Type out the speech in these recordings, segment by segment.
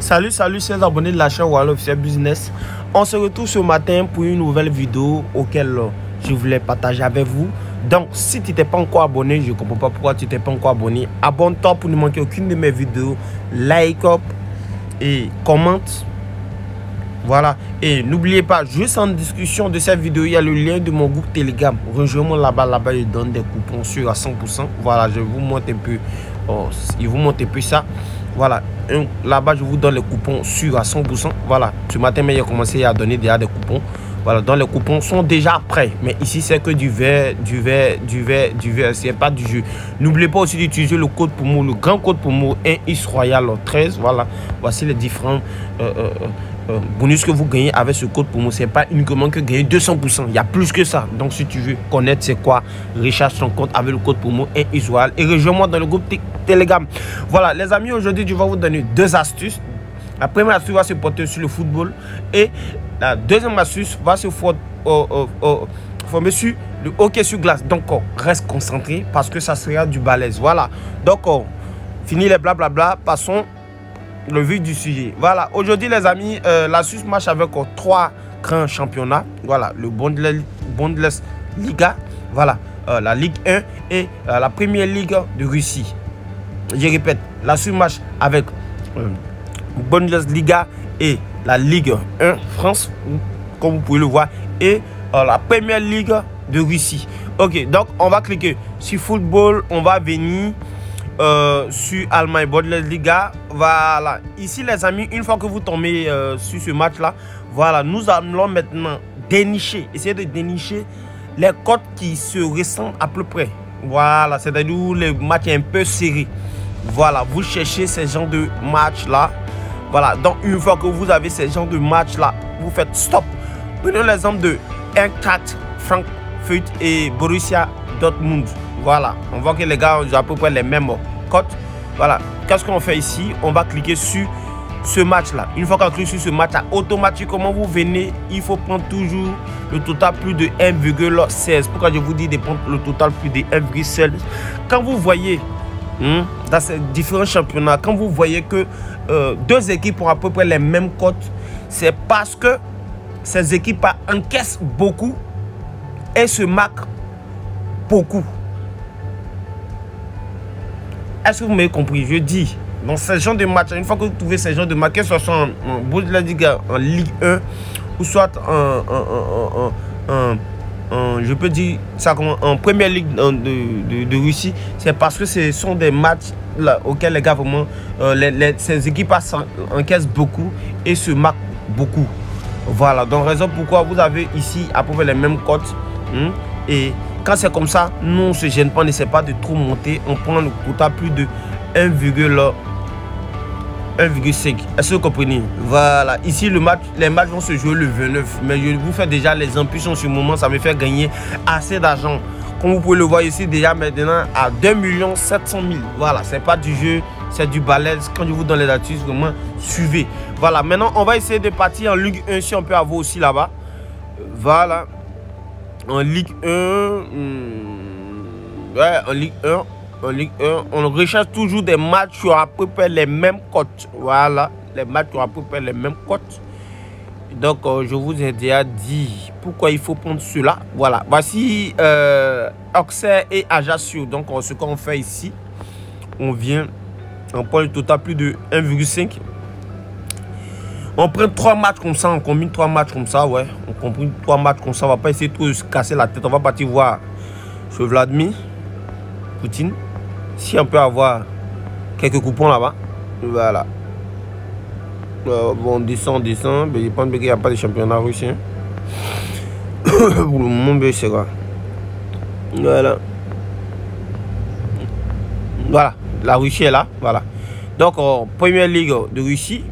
Salut, chers abonnés de la chaîne Walla Officiel Business. On se retrouve ce matin pour une nouvelle vidéo auquel je voulais partager avec vous. Donc, si tu n'es pas encore abonné, je ne comprends pas pourquoi tu n'es pas encore abonné. Abonne-toi pour ne manquer aucune de mes vidéos. Like up et commente. Voilà. Et n'oubliez pas, juste en discussion de cette vidéo, il y a le lien de mon groupe Telegram. Rejoins-moi là-bas. Là-bas, je donne des coupons sûrs à 100%. Voilà, je vous montre un peu. Il vous montre un peu ça. Voilà, là-bas je vous donne les coupons sûrs à 100%. Voilà, ce matin mais j'ai commencé à donner déjà des coupons. Voilà, donc les coupons sont déjà prêts. Mais ici c'est que du verre, c'est pas du jeu. N'oubliez pas aussi d'utiliser le code promo, le grand code promo 1X Royal 13. Voilà, voici les différents bonus que vous gagnez avec ce code promo. C'est pas uniquement que gagner 200%, il y a plus que ça. Donc si tu veux connaître c'est quoi, recharge ton compte avec le code promo 1X Royal et rejoins-moi dans le groupe Telegram. Voilà les amis, aujourd'hui je vais vous donner deux astuces. La première astuce va se porter sur le football et la deuxième astuce va se former sur le hockey sur glace. Donc reste concentré parce que ça sera du balèze. Voilà, donc fini les blablabla, passons le vif du sujet. Voilà, aujourd'hui les amis, la Suisse marche avec trois grands championnats. Voilà, le Bundesliga, voilà, la Ligue 1 et la Première Ligue de Russie. Je répète, la Suisse marche avec Bundesliga et la Ligue 1 France, comme vous pouvez le voir, et la Première Ligue de Russie. Ok, donc on va cliquer sur football, on va venir sur Allemagne Bundesliga. Voilà, ici les amis, une fois que vous tombez sur ce match là, voilà, nous allons maintenant dénicher, essayer de dénicher les cotes qui se ressemblent à peu près. Voilà, c'est-à-dire où le match est un peu serré. Voilà, vous cherchez ces genres de match là. Voilà, donc une fois que vous avez ces genres de match là, vous faites stop. Prenons l'exemple de Eintracht Frankfurt et Borussia Dortmund. Voilà, on voit que les gars ont à peu près les mêmes cotes. Voilà, qu'est-ce qu'on fait ici? On va cliquer sur ce match là. Une fois qu'on clique sur ce match là, automatiquement vous venez, il faut prendre toujours le total plus de 1,16. Pourquoi je vous dis de prendre le total plus de 1,16? Quand vous voyez dans ces différents championnats, quand vous voyez que deux équipes ont à peu près les mêmes cotes, c'est parce que ces équipes encaissent beaucoup et se marquent beaucoup. Est-ce que vous m'avez compris? Je dis, dans ces genres de matchs, une fois que vous trouvez ces genres de matchs, que ce soit en Bundesliga, en Ligue 1, ou soit je peux dire ça comme en Première Ligue de Russie, c'est parce que ce sont des matchs là, auxquels les gars vraiment, ces équipes encaissent beaucoup et se marquent beaucoup. Voilà, donc raison pourquoi vous avez ici à peu près les mêmes cotes. Et quand c'est comme ça, nous on ne se gêne pas, on n'essaie pas de trop monter, on prend le total plus de 1,5. Est-ce que vous comprenez? Voilà, ici les matchs vont se jouer le 29. Mais je vous fais déjà les impulsions sur le moment, ça me fait gagner assez d'argent. Comme vous pouvez le voir ici, déjà maintenant à 2 700 000. Voilà, c'est pas du jeu, c'est du balèze. Quand je vous donne les astuces, vraiment suivez. Voilà, maintenant on va essayer de partir en Ligue 1 si on peut avoir aussi là-bas. Voilà, en Ligue 1, ouais, en Ligue 1. En Ligue 1, on recherche toujours des matchs qui ont à peu près les mêmes cotes. Voilà, les matchs qui ont à peu près les mêmes cotes. Donc, je vous ai déjà dit pourquoi il faut prendre cela. Voilà, voici Auxerre et Ajaccio. Donc, ce qu'on fait ici, on vient, on prend le total plus de 1,5. On prend 3 matchs comme ça, on combine 3 matchs comme ça, ouais. On combine 3 matchs comme ça, on va pas essayer de se casser la tête. On va partir voir ce Vladimir Poutine. Si on peut avoir quelques coupons là-bas. Voilà. Bon, on descend. Mais je pense qu'il n'y a pas de championnat russe. Pour le moment, c'est quoi. Voilà. Voilà. La Russie est là. Voilà. Donc, Première Ligue de Russie.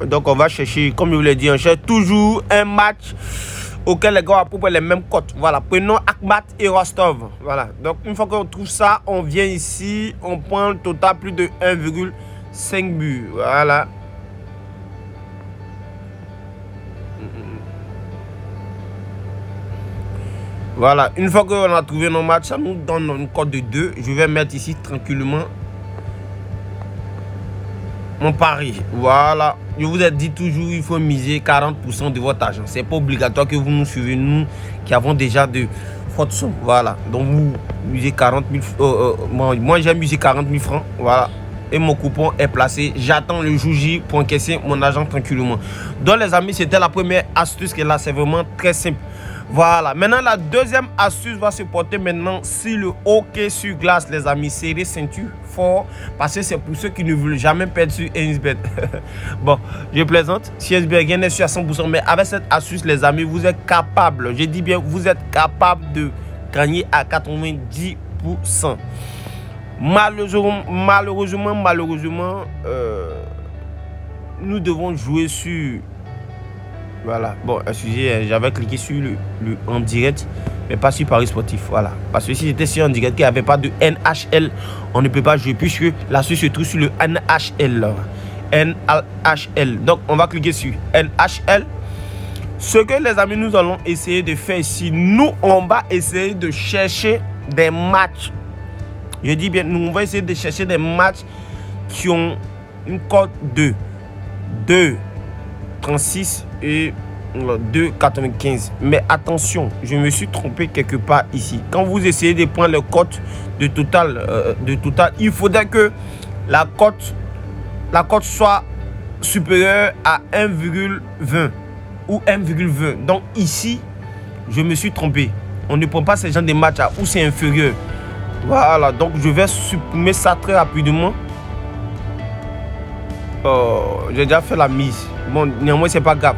Donc, on va chercher, comme je vous l'ai dit, on cherche toujours un match auquel les gars ont à peu près les mêmes cotes. Voilà, prenons Akhmat et Rostov. Voilà, donc une fois qu'on trouve ça, on vient ici, on prend le total plus de 1,5 buts. Voilà. Voilà, une fois qu'on a trouvé nos matchs, ça nous donne une cote de 2. Je vais mettre ici tranquillement mon pari. Voilà. Je vous ai dit toujours, il faut miser 40% de votre argent. C'est pas obligatoire que vous nous suivez, nous qui avons déjà de fortes sommes. Voilà. Donc vous misez 40 000. Moi j'ai misé 40 000 francs. Voilà. Et mon coupon est placé. J'attends le jour J pour encaisser mon argent tranquillement. Donc les amis, c'était la première astuce que là, c'est vraiment très simple. Voilà. Maintenant, la deuxième astuce va se porter maintenant sur le hockey sur glace, les amis. Serrez ceinture fort parce que c'est pour ceux qui ne veulent jamais perdre sur 1xBet. Bon, je plaisante. Si 1xBet rien n'est sûr à 100%, mais avec cette astuce, les amis, vous êtes capable, je dis bien, vous êtes capable de gagner à 90%. Malheureusement, nous devons jouer sur... Voilà, bon, excusez, j'avais cliqué sur le en direct, mais pas sur Paris Sportif. Voilà, parce que si j'étais sur en direct, qu'il n'y avait pas de NHL, on ne peut pas jouer, puisque la suite se trouve sur le NHL. NHL. Donc, on va cliquer sur NHL. Ce que les amis, nous allons essayer de faire ici, nous, on va essayer de chercher des matchs. Je dis bien, nous, on va essayer de chercher des matchs qui ont une cote de 2,36 et 2,95. Mais attention, je me suis trompé quelque part ici. Quand vous essayez de prendre le cote de total, il faudrait que la cote soit supérieure à 1,20 ou 1,20. Donc ici, je me suis trompé. On ne prend pas ce genre de matchs où c'est inférieur. Voilà, donc je vais supprimer ça très rapidement. J'ai déjà fait la mise. Bon, néanmoins, c'est pas grave.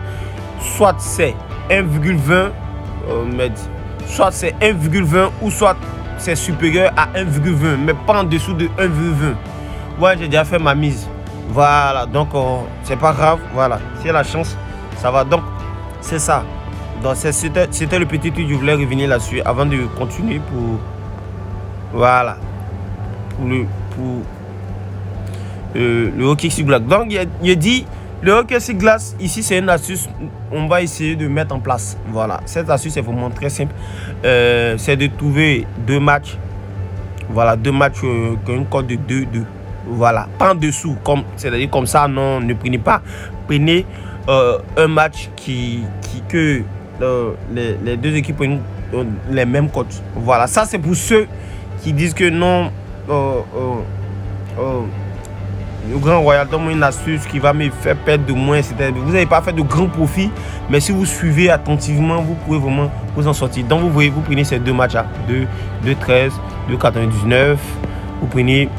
Soit c'est 1,20, soit c'est 1,20 ou soit c'est supérieur à 1,20, mais pas en dessous de 1,20. Ouais, j'ai déjà fait ma mise. Voilà, donc c'est pas grave. Voilà, si la chance, ça va. Donc, c'est ça. Donc, c'était le petit truc, je voulais revenir là-dessus avant de continuer pour. Voilà. Pour le hockey sur glace. Donc, il dit, le hockey sur glace, ici, c'est une astuce, on va essayer de mettre en place. Voilà, cette astuce est vraiment très simple. C'est de trouver deux matchs. Voilà, deux matchs qui ont une cote de 2-2. Voilà, pas en dessous, c'est-à-dire comme ça, non, ne prenez pas. Prenez un match que les deux équipes ont les mêmes cotes. Voilà, ça, c'est pour ceux qui disent que non. Le Grand Royal donne une astuce qui va me faire perdre de moins. Vous n'avez pas fait de grands profits, mais si vous suivez attentivement, vous pouvez vraiment vous en sortir. Donc vous voyez, vous prenez ces deux matchs là, 2,13, 2,99, vous prenez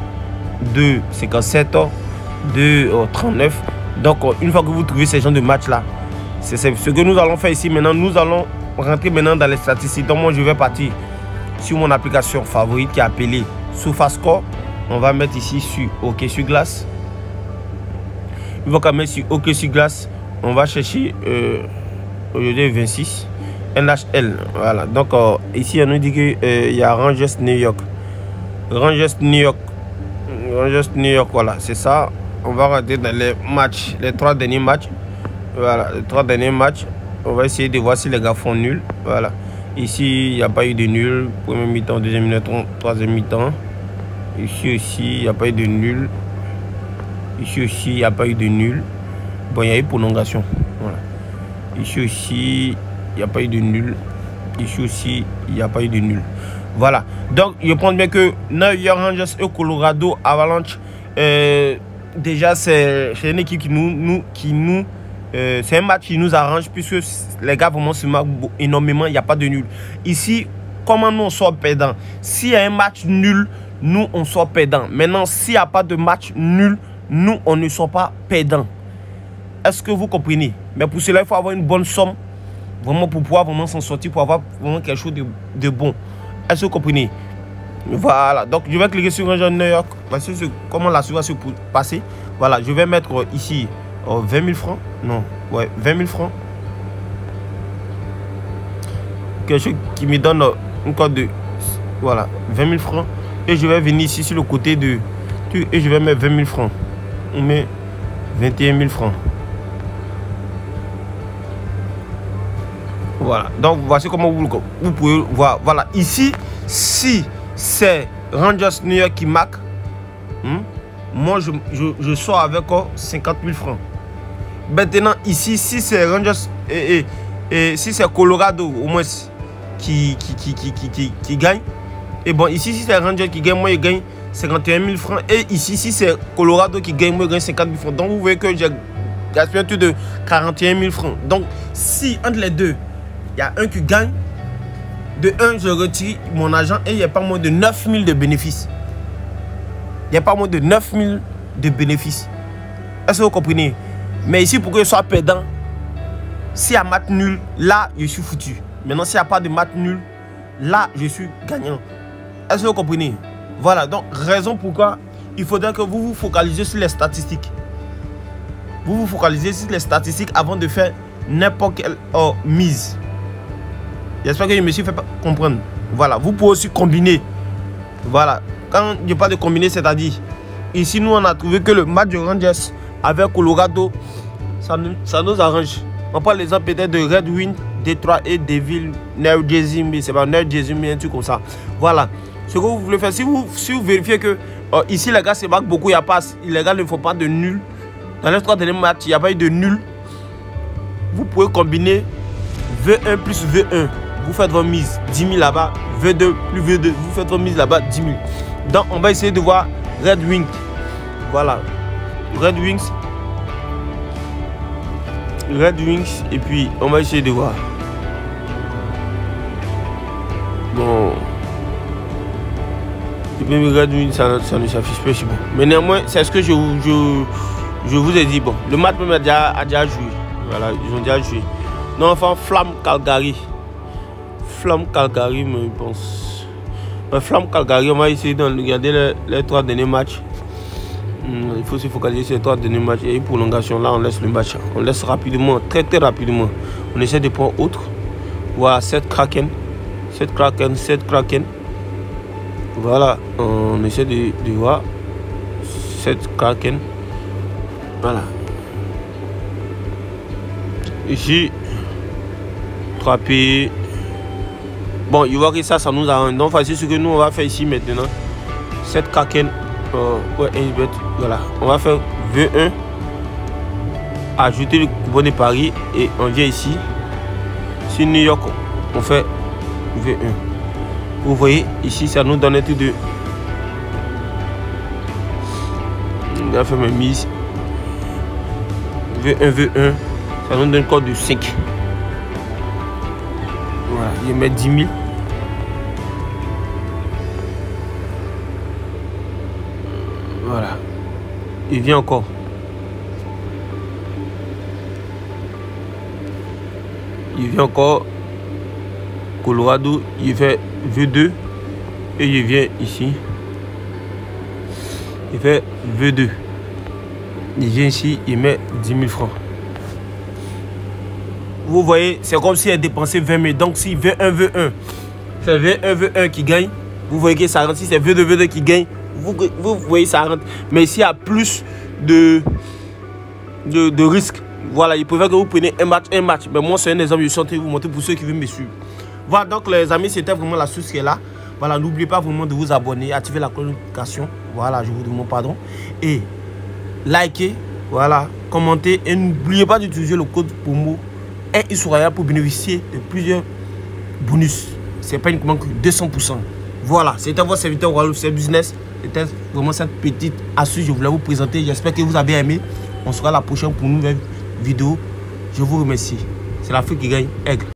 2,57, 2,39. Donc une fois que vous trouvez ces genres de matchs là, c'est ce que nous allons faire ici maintenant. Nous allons rentrer maintenant dans les statistiques. Donc moi je vais partir sur mon application favorite qui est appelée SofaScore. On va mettre ici sur hockey sur glace. Une fois qu'on met sur hockey sur glace, on va chercher aujourd'hui 26 NHL. Voilà. Donc ici on nous dit qu'il y a Rangers New York. Rangers New York. Voilà, c'est ça. On va regarder dans les matchs, les 3 derniers matchs. Voilà, les 3 derniers matchs. On va essayer de voir si les gars font nul. Voilà. Ici, il n'y a pas eu de nul. Premier mi-temps, deuxième mi-temps, troisième mi-temps. Ici aussi, il n'y a pas eu de nul. Ici aussi, il n'y a pas eu de nul. Bon, il y a eu prolongation. Voilà. Ici aussi, il n'y a pas eu de nul. Ici aussi, il n'y a pas eu de nul. Voilà. Donc, je pense bien que New York Rangers et Colorado Avalanche, déjà, c'est une équipe c'est un match qui nous arrange puisque les gars vraiment se marquent énormément. Il n'y a pas de nul. Ici, comment nous on sort perdant? S'il y a un match nul, nous on sort perdant. Maintenant, s'il n'y a pas de match nul, nous on ne sort pas perdant. Est-ce que vous comprenez? Mais pour cela, il faut avoir une bonne somme vraiment pour pouvoir vraiment s'en sortir, pour avoir vraiment quelque chose de bon. Est-ce que vous comprenez? Voilà. Donc, je vais cliquer sur Rangers New York. Voici comment la suite va se passer. Voilà. Je vais mettre ici 20 000 francs. Non. Ouais, 20 000 francs. Quelque chose qui me donne une cote de... Voilà, 20 000 francs. Et je vais venir ici sur le côté de... Et je vais mettre 20 000 francs. On met 21 000 francs. Voilà. Donc, voici comment vous pouvez voir. Voilà. Ici, si c'est Rangers New York qui marque, moi je sors avec 50 000 francs. Maintenant, ici, si c'est Rangers et si c'est Colorado au moins qui gagne, et bon, ici, si c'est Rangers qui gagne, moi je gagne 51 000 francs. Et ici, si c'est Colorado qui gagne, moi je gagne 50 000 francs. Donc, vous voyez que j'ai gaspillé un truc de 41 000 francs. Donc, si entre les deux, il y a un qui gagne, de un, je retire mon argent et il n'y a pas moins de 9 000 de bénéfices. Il n'y a pas moins de 9 000 de bénéfices. Est-ce que vous comprenez? Mais ici, pour que je sois perdant, s'il y a match nul, là, je suis foutu. Maintenant, s'il n'y a pas de match nul, là, je suis gagnant. Est-ce que vous comprenez? Voilà, donc, raison pourquoi il faudrait que vous vous focalisez sur les statistiques. Vous vous focalisez sur les statistiques avant de faire n'importe quelle mise. J'espère que je me suis fait comprendre. Voilà, vous pouvez aussi combiner. Voilà, quand je parle de combiner, c'est-à-dire, ici, nous, on a trouvé que le match de Rangers avec Colorado, ça nous arrange. On prend l'exemple peut-être de Red Wings, Détroit et Devils, New Jersey, mais c'est pas New Jersey, mais un truc comme ça. Voilà. Ce que vous voulez faire, si vous vérifiez que ici les gars se marquent beaucoup, il y a pas, les gars ne font pas de nul. Dans les 3 derniers matchs, il n'y a pas eu de nul. Vous pouvez combiner V1 plus V1. Vous faites votre mise 10 000 là-bas, V2 plus V2. Vous faites votre mise là-bas 10 000. Donc on va essayer de voir Red Wings. Voilà. Red Wings. Et puis on va essayer de voir. Bon. Et puis Red Wings, ça ne s'affiche pas si bon. Mais néanmoins, c'est ce que je vous ai dit. Bon, le match même a déjà joué. Voilà, ils ont déjà joué. Non, enfin, Flamme Calgary. Flamme Calgary, mais je pense. Flamme Calgary, on va essayer de regarder les 3 derniers matchs. Il faut se focaliser sur les 3 derniers matchs. Il y a une prolongation. Là, on laisse le match. On laisse rapidement, très rapidement. On essaie de prendre autre. Voilà, 7 Kraken. 7 Kraken, 7 Kraken. Voilà, on essaie de voir 7 Kraken. Voilà. Ici, 3 pays. Bon, il voit que ça nous arrange. Donc, voici ce que nous, on va faire ici maintenant. 7 Kraken. Ouais, voilà. On va faire V1. Ajouter le coupon de Paris. Et on vient ici. Sur New York, on fait V1. Vous voyez, ici, ça nous donne un truc de... On va faire mes mises. V1, V1. Ça nous donne un code de 5. Voilà, je vais mettre 10 000. Voilà. Il vient encore. Il vient encore. Colorado, il fait V2. Et il vient ici. Il fait V2. Il vient ici, il met 10 000 francs. Vous voyez, c'est comme si elle dépensait 20 000. Donc si V1, V1, c'est V1, V1 qui gagne, vous voyez que ça rentre. Si c'est V2, V2 qui gagne, vous voyez ça rentre. Mais s'il y a plus de risques, voilà, il préfère que vous preniez un match. Mais moi, c'est un exemple, je suis en train de vous montrer pour ceux qui veulent me suivre. Voilà, donc les amis, c'était vraiment la source qui est là. Voilà, n'oubliez pas vraiment de vous abonner, activer la cloche de notification. Voilà, je vous demande pardon. Et likez, voilà, commentez. Et n'oubliez pas d'utiliser le code promo Issouraya pour bénéficier de plusieurs bonus. C'est pas uniquement que 200%. Voilà, c'était votre serviteur Wall Officiel Business. C'était vraiment cette petite astuce que je voulais vous présenter. J'espère que vous avez aimé. On sera la prochaine pour une nouvelle vidéo. Je vous remercie. C'est l'Afrique qui gagne. Aigle.